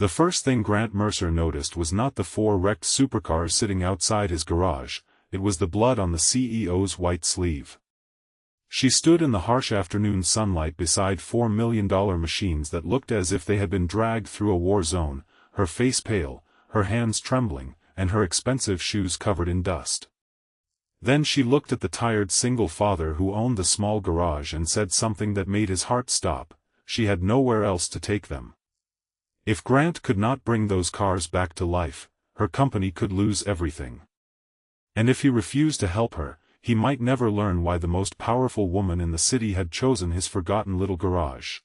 The first thing Grant Mercer noticed was not the 4 wrecked supercars sitting outside his garage, it was the blood on the CEO's white sleeve. She stood in the harsh afternoon sunlight beside $4 million machines that looked as if they had been dragged through a war zone, her face pale, her hands trembling, and her expensive shoes covered in dust. Then she looked at the tired single father who owned the small garage and said something that made his heart stop: she had nowhere else to take them. If Grant could not bring those cars back to life, her company could lose everything. And if he refused to help her, he might never learn why the most powerful woman in the city had chosen his forgotten little garage.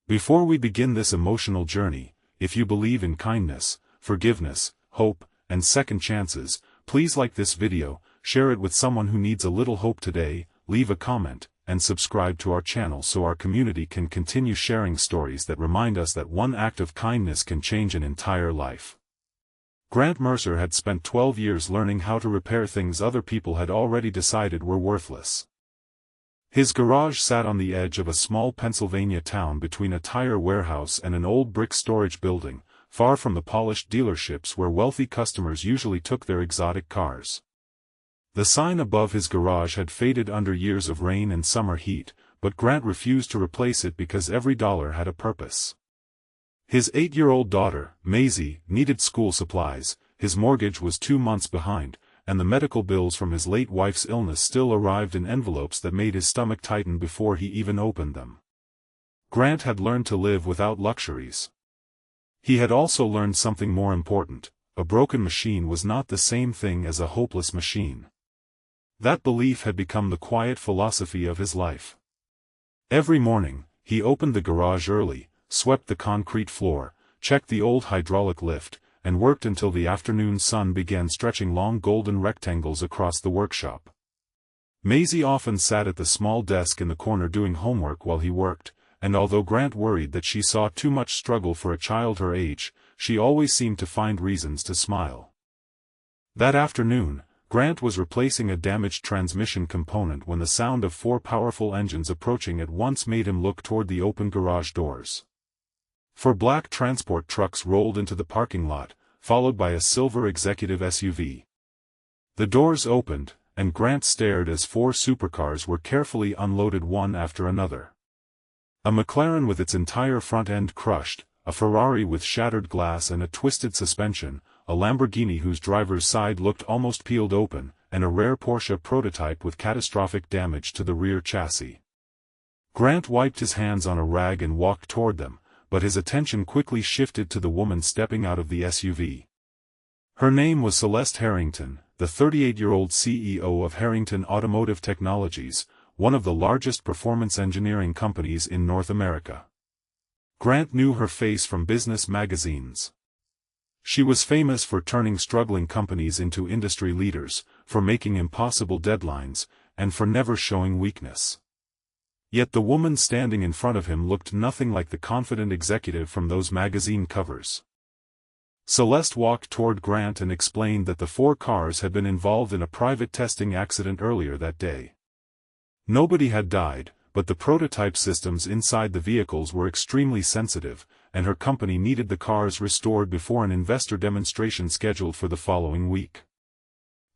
Before we begin this emotional journey, if you believe in kindness, forgiveness, hope, and second chances, please like this video, share it with someone who needs a little hope today, leave a comment, and subscribe to our channel so our community can continue sharing stories that remind us that one act of kindness can change an entire life. Grant Mercer had spent 12 years learning how to repair things other people had already decided were worthless. His garage sat on the edge of a small Pennsylvania town between a tire warehouse and an old brick storage building, far from the polished dealerships where wealthy customers usually took their exotic cars. The sign above his garage had faded under years of rain and summer heat, but Grant refused to replace it because every dollar had a purpose. His 8-year-old daughter, Maisie, needed school supplies, his mortgage was 2 months behind, and the medical bills from his late wife's illness still arrived in envelopes that made his stomach tighten before he even opened them. Grant had learned to live without luxuries. He had also learned something more important: a broken machine was not the same thing as a hopeless machine. That belief had become the quiet philosophy of his life. Every morning, he opened the garage early, swept the concrete floor, checked the old hydraulic lift, and worked until the afternoon sun began stretching long golden rectangles across the workshop. Maisie often sat at the small desk in the corner doing homework while he worked, and although Grant worried that she saw too much struggle for a child her age, she always seemed to find reasons to smile. That afternoon, Grant was replacing a damaged transmission component when the sound of 4 powerful engines approaching at once made him look toward the open garage doors. 4 black transport trucks rolled into the parking lot, followed by a silver executive SUV. The doors opened, and Grant stared as 4 supercars were carefully unloaded one after another. A McLaren with its entire front end crushed, a Ferrari with shattered glass and a twisted suspension, a Lamborghini whose driver's side looked almost peeled open, and a rare Porsche prototype with catastrophic damage to the rear chassis. Grant wiped his hands on a rag and walked toward them, but his attention quickly shifted to the woman stepping out of the SUV. Her name was Celeste Harrington, the 38-year-old CEO of Harrington Automotive Technologies, one of the largest performance engineering companies in North America. Grant knew her face from business magazines. She was famous for turning struggling companies into industry leaders, for making impossible deadlines, and for never showing weakness. Yet the woman standing in front of him looked nothing like the confident executive from those magazine covers. Celeste walked toward Grant and explained that the 4 cars had been involved in a private testing accident earlier that day. Nobody had died, but the prototype systems inside the vehicles were extremely sensitive, and her company needed the cars restored before an investor demonstration scheduled for the following week.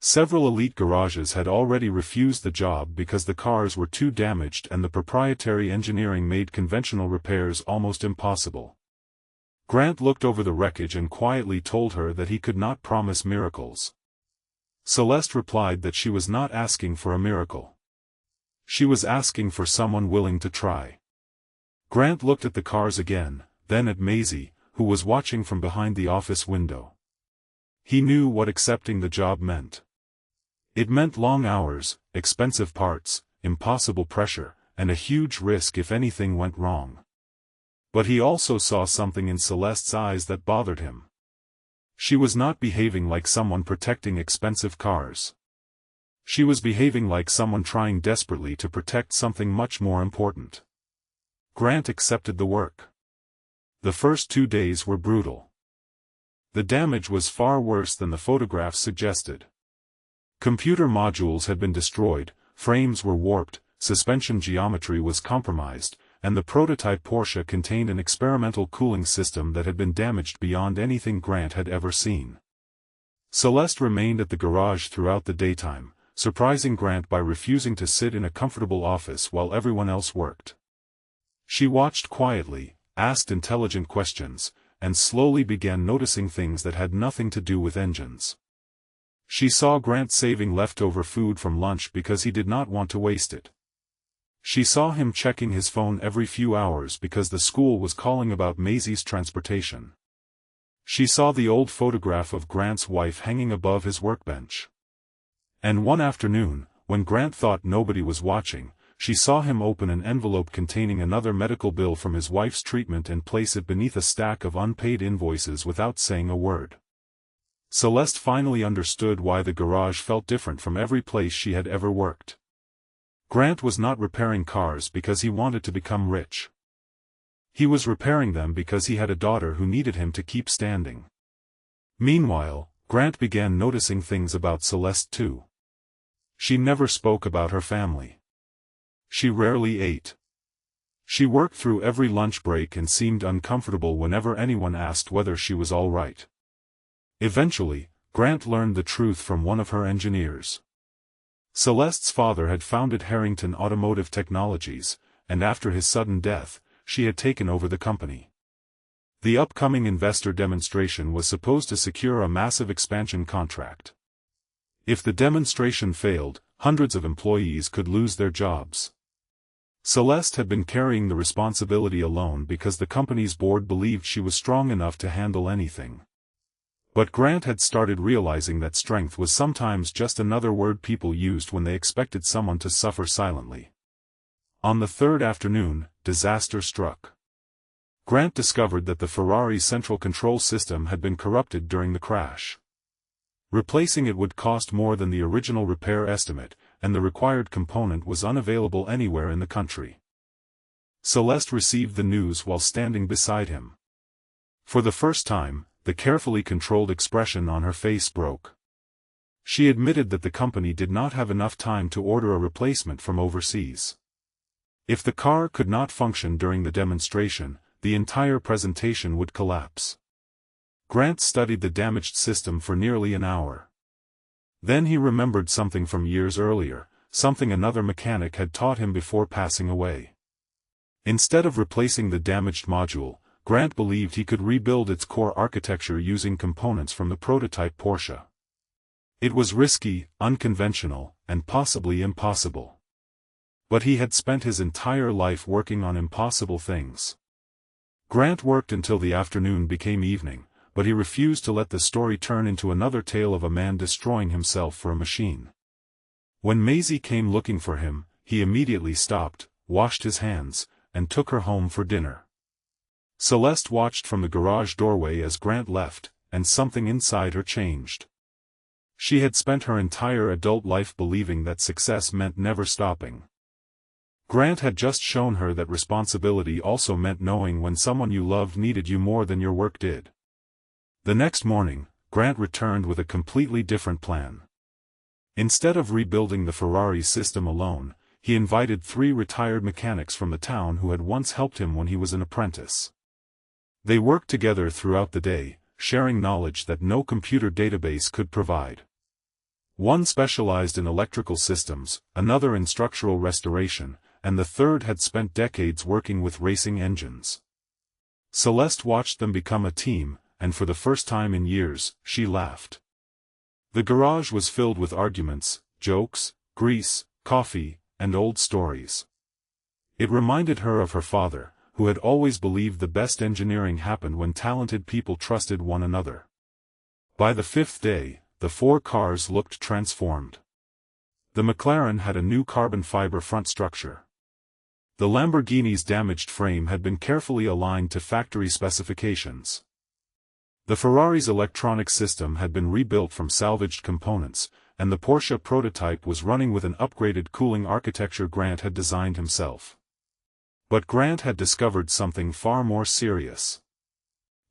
Several elite garages had already refused the job because the cars were too damaged and the proprietary engineering made conventional repairs almost impossible. Grant looked over the wreckage and quietly told her that he could not promise miracles. Celeste replied that she was not asking for a miracle. She was asking for someone willing to try. Grant looked at the cars again, then at Maisie, who was watching from behind the office window. He knew what accepting the job meant. It meant long hours, expensive parts, impossible pressure, and a huge risk if anything went wrong. But he also saw something in Celeste's eyes that bothered him. She was not behaving like someone protecting expensive cars. She was behaving like someone trying desperately to protect something much more important. Grant accepted the work. The first 2 days were brutal. The damage was far worse than the photographs suggested. Computer modules had been destroyed, frames were warped, suspension geometry was compromised, and the prototype Porsche contained an experimental cooling system that had been damaged beyond anything Grant had ever seen. Celeste remained at the garage throughout the daytime, surprising Grant by refusing to sit in a comfortable office while everyone else worked. She watched quietly, asked intelligent questions, and slowly began noticing things that had nothing to do with engines. She saw Grant saving leftover food from lunch because he did not want to waste it. She saw him checking his phone every few hours because the school was calling about Maisie's transportation. She saw the old photograph of Grant's wife hanging above his workbench. And one afternoon, when Grant thought nobody was watching, she saw him open an envelope containing another medical bill from his wife's treatment and place it beneath a stack of unpaid invoices without saying a word. Celeste finally understood why the garage felt different from every place she had ever worked. Grant was not repairing cars because he wanted to become rich. He was repairing them because he had a daughter who needed him to keep standing. Meanwhile, Grant began noticing things about Celeste too. She never spoke about her family. She rarely ate. She worked through every lunch break and seemed uncomfortable whenever anyone asked whether she was all right. Eventually, Grant learned the truth from one of her engineers. Celeste's father had founded Harrington Automotive Technologies, and after his sudden death, she had taken over the company. The upcoming investor demonstration was supposed to secure a massive expansion contract. If the demonstration failed, hundreds of employees could lose their jobs. Celeste had been carrying the responsibility alone because the company's board believed she was strong enough to handle anything. But Grant had started realizing that strength was sometimes just another word people used when they expected someone to suffer silently. On the third afternoon, disaster struck. Grant discovered that the Ferrari's central control system had been corrupted during the crash. Replacing it would cost more than the original repair estimate, and the required component was unavailable anywhere in the country. Celeste received the news while standing beside him. For the first time, the carefully controlled expression on her face broke. She admitted that the company did not have enough time to order a replacement from overseas. If the car could not function during the demonstration, the entire presentation would collapse. Grant studied the damaged system for nearly an hour. Then he remembered something from years earlier, something another mechanic had taught him before passing away. Instead of replacing the damaged module, Grant believed he could rebuild its core architecture using components from the prototype Porsche. It was risky, unconventional, and possibly impossible. But he had spent his entire life working on impossible things. Grant worked until the afternoon became evening, but he refused to let the story turn into another tale of a man destroying himself for a machine. When Maisie came looking for him, he immediately stopped, washed his hands, and took her home for dinner. Celeste watched from the garage doorway as Grant left, and something inside her changed. She had spent her entire adult life believing that success meant never stopping. Grant had just shown her that responsibility also meant knowing when someone you loved needed you more than your work did. The next morning, Grant returned with a completely different plan. Instead of rebuilding the Ferrari system alone, he invited 3 retired mechanics from the town who had once helped him when he was an apprentice. They worked together throughout the day, sharing knowledge that no computer database could provide. One specialized in electrical systems, another in structural restoration, and the third had spent decades working with racing engines. Celeste watched them become a team, and for the first time in years, she laughed. The garage was filled with arguments, jokes, grease, coffee, and old stories. It reminded her of her father, who had always believed the best engineering happened when talented people trusted one another. By the 5th day, the 4 cars looked transformed. The McLaren had a new carbon fiber front structure. The Lamborghini's damaged frame had been carefully aligned to factory specifications. The Ferrari's electronic system had been rebuilt from salvaged components, and the Porsche prototype was running with an upgraded cooling architecture Grant had designed himself. But Grant had discovered something far more serious.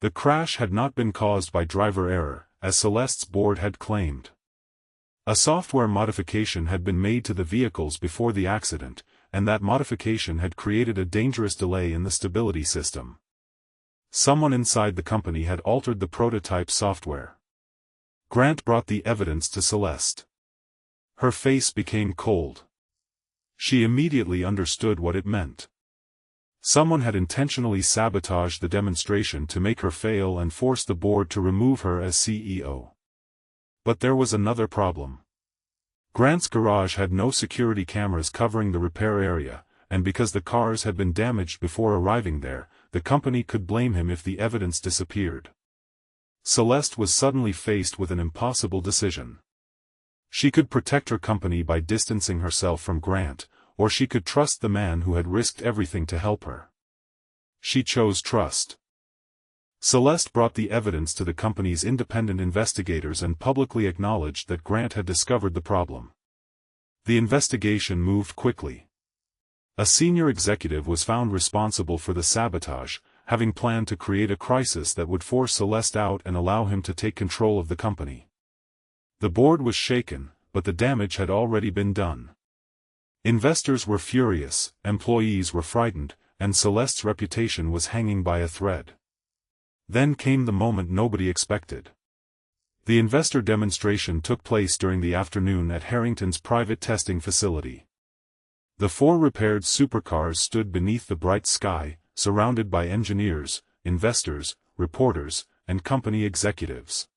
The crash had not been caused by driver error, as Celeste's board had claimed. A software modification had been made to the vehicles before the accident, and that modification had created a dangerous delay in the stability system. Someone inside the company had altered the prototype software. Grant brought the evidence to Celeste. Her face became cold. She immediately understood what it meant. Someone had intentionally sabotaged the demonstration to make her fail and force the board to remove her as CEO. But there was another problem. Grant's garage had no security cameras covering the repair area, and because the cars had been damaged before arriving there, the company could blame him if the evidence disappeared. Celeste was suddenly faced with an impossible decision. She could protect her company by distancing herself from Grant, or she could trust the man who had risked everything to help her. She chose trust. Celeste brought the evidence to the company's independent investigators and publicly acknowledged that Grant had discovered the problem. The investigation moved quickly. A senior executive was found responsible for the sabotage, having planned to create a crisis that would force Celeste out and allow him to take control of the company. The board was shaken, but the damage had already been done. Investors were furious, employees were frightened, and Celeste's reputation was hanging by a thread. Then came the moment nobody expected. The investor demonstration took place during the afternoon at Harrington's private testing facility. The 4 repaired supercars stood beneath the bright sky, surrounded by engineers, investors, reporters, and company executives.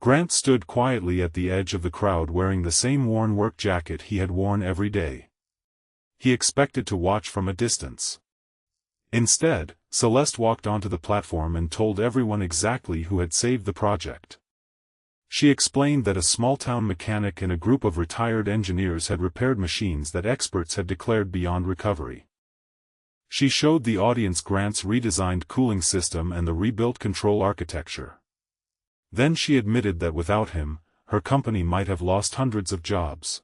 Grant stood quietly at the edge of the crowd wearing the same worn work jacket he had worn every day. He expected to watch from a distance. Instead, Celeste walked onto the platform and told everyone exactly who had saved the project. She explained that a small-town mechanic and a group of retired engineers had repaired machines that experts had declared beyond recovery. She showed the audience Grant's redesigned cooling system and the rebuilt control architecture. Then she admitted that without him, her company might have lost hundreds of jobs.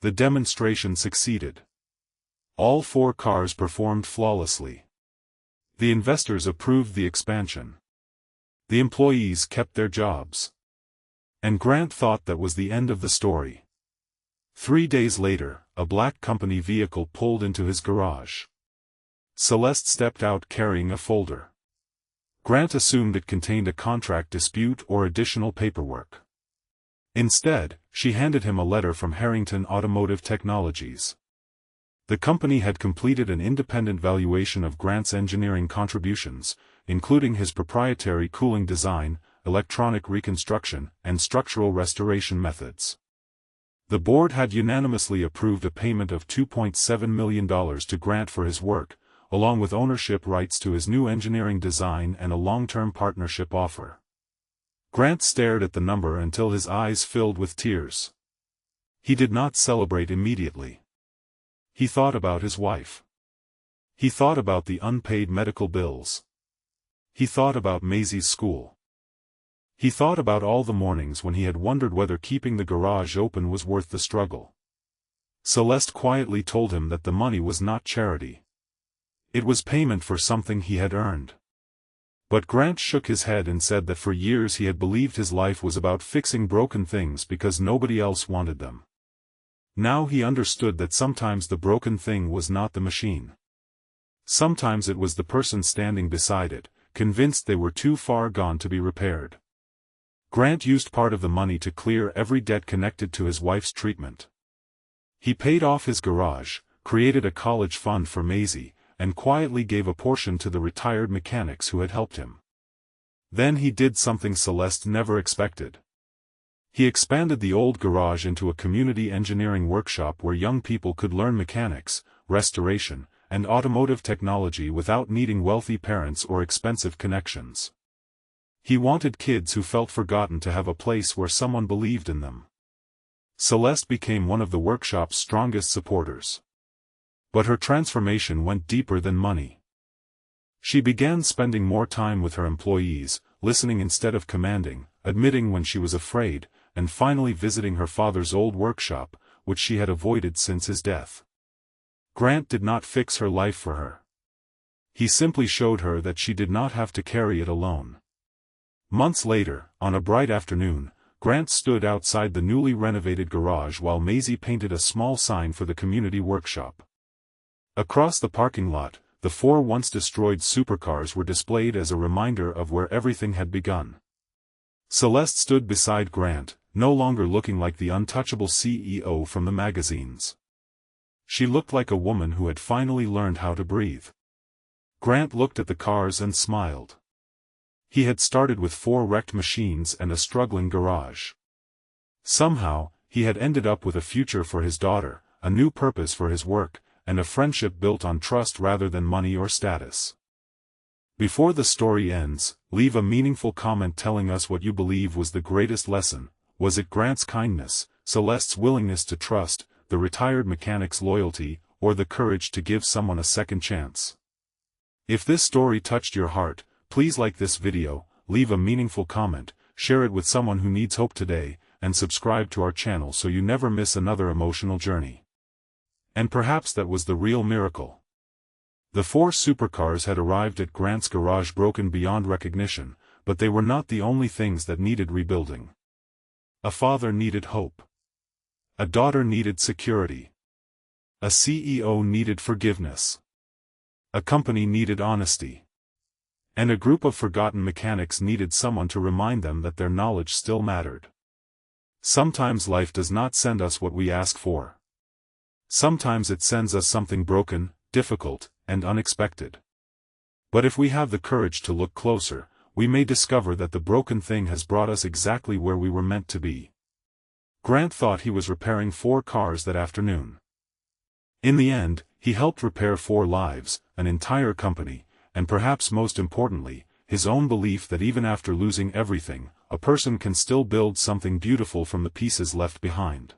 The demonstration succeeded. All 4 cars performed flawlessly. The investors approved the expansion. The employees kept their jobs. And Grant thought that was the end of the story. 3 days later, a black company vehicle pulled into his garage. Celeste stepped out carrying a folder. Grant assumed it contained a contract dispute or additional paperwork. Instead, she handed him a letter from Harrington Automotive Technologies. The company had completed an independent valuation of Grant's engineering contributions, including his proprietary cooling design, electronic reconstruction, and structural restoration methods. The board had unanimously approved a payment of $2.7 million to Grant for his work, along with ownership rights to his new engineering design and a long-term partnership offer. Grant stared at the number until his eyes filled with tears. He did not celebrate immediately. He thought about his wife. He thought about the unpaid medical bills. He thought about Maisie's school. He thought about all the mornings when he had wondered whether keeping the garage open was worth the struggle. Celeste quietly told him that the money was not charity. It was payment for something he had earned. But Grant shook his head and said that for years he had believed his life was about fixing broken things because nobody else wanted them. Now he understood that sometimes the broken thing was not the machine. Sometimes it was the person standing beside it, convinced they were too far gone to be repaired. Grant used part of the money to clear every debt connected to his wife's treatment. He paid off his garage, created a college fund for Maisie, and quietly gave a portion to the retired mechanics who had helped him. Then he did something Celeste never expected. He expanded the old garage into a community engineering workshop where young people could learn mechanics, restoration, and automotive technology without needing wealthy parents or expensive connections. He wanted kids who felt forgotten to have a place where someone believed in them. Celeste became one of the workshop's strongest supporters. But her transformation went deeper than money. She began spending more time with her employees, listening instead of commanding, admitting when she was afraid, and finally visiting her father's old workshop, which she had avoided since his death. Grant did not fix her life for her. He simply showed her that she did not have to carry it alone. Months later, on a bright afternoon, Grant stood outside the newly renovated garage while Maisie painted a small sign for the community workshop. Across the parking lot, the 4 once destroyed supercars were displayed as a reminder of where everything had begun. Celeste stood beside Grant, no longer looking like the untouchable CEO from the magazines. She looked like a woman who had finally learned how to breathe. Grant looked at the cars and smiled. He had started with 4 wrecked machines and a struggling garage. Somehow, he had ended up with a future for his daughter, a new purpose for his work, and a friendship built on trust rather than money or status. Before the story ends, leave a meaningful comment telling us what you believe was the greatest lesson. Was it Grant's kindness, Celeste's willingness to trust, the retired mechanic's loyalty, or the courage to give someone a second chance? If this story touched your heart, please like this video, leave a meaningful comment, share it with someone who needs hope today, and subscribe to our channel so you never miss another emotional journey. And perhaps that was the real miracle. The 4 supercars had arrived at Grant's garage broken beyond recognition, but they were not the only things that needed rebuilding. A father needed hope. A daughter needed security. A CEO needed forgiveness. A company needed honesty. And a group of forgotten mechanics needed someone to remind them that their knowledge still mattered. Sometimes life does not send us what we ask for. Sometimes it sends us something broken, difficult, and unexpected. But if we have the courage to look closer, we may discover that the broken thing has brought us exactly where we were meant to be. Grant thought he was repairing 4 cars that afternoon. In the end, he helped repair 4 lives, an entire company, and perhaps most importantly, his own belief that even after losing everything, a person can still build something beautiful from the pieces left behind.